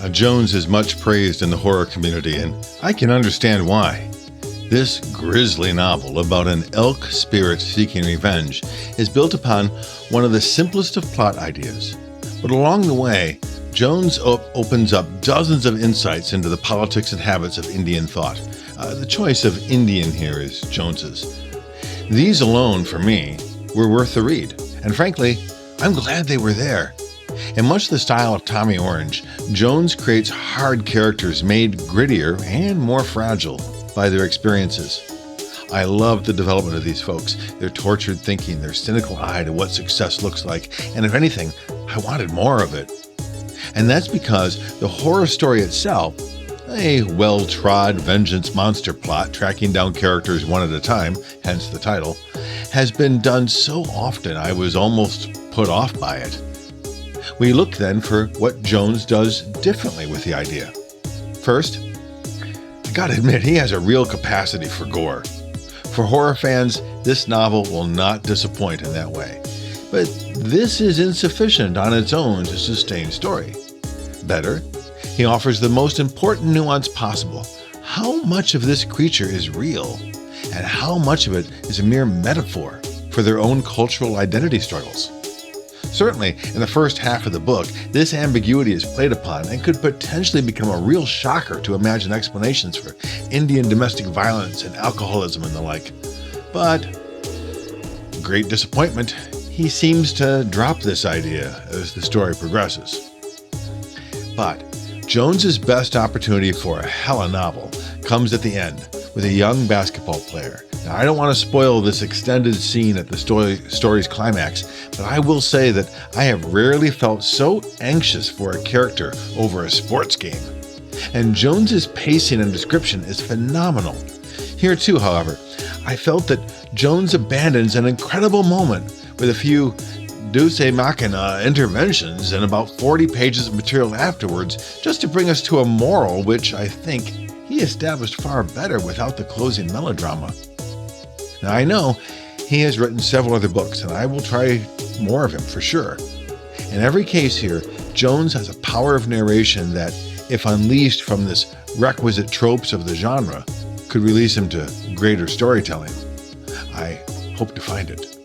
Jones is much praised in the horror community, and I can understand why. This grisly novel about an elk spirit seeking revenge is built upon one of the simplest of plot ideas. But along the way, Jones opens up dozens of insights into the politics and habits of Indian thought. The choice of Indian here is Jones's. These alone, for me, were worth the read. And frankly, I'm glad they were there. In much the style of Tommy Orange, Jones creates hard characters made grittier and more fragile by their experiences. I love the development of these folks, their tortured thinking, their cynical eye to what success looks like, and if anything, I wanted more of it. And that's because the horror story itself, a well-trod vengeance monster plot tracking down characters one at a time, hence the title, has been done so often I was almost put off by it. We look then for what Jones does differently with the idea. First, I gotta admit, he has a real capacity for gore. For horror fans, this novel will not disappoint in that way. But this is insufficient on its own to sustain story. Better, he offers the most important nuance possible. How much of this creature is real, and how much of it is a mere metaphor for their own cultural identity struggles? Certainly, in the first half of the book, this ambiguity is played upon and could potentially become a real shocker to imagine explanations for Indian domestic violence and alcoholism and the like. But, great disappointment, he seems to drop this idea as the story progresses. But Jones's best opportunity for a hella novel comes at the end with a young basketball player. Now, I don't want to spoil this extended scene at the story's climax, but I will say that I have rarely felt so anxious for a character over a sports game. And Jones's pacing and description is phenomenal. Here too, however, I felt that Jones abandons an incredible moment with a few Deus Machina interventions and about 40 pages of material afterwards just to bring us to a moral which I think he established far better without the closing melodrama. Now, I know he has written several other books, and I will try more of him for sure. In every case here, Jones has a power of narration that, if unleashed from this requisite tropes of the genre, could release him to greater storytelling. I hope to find it.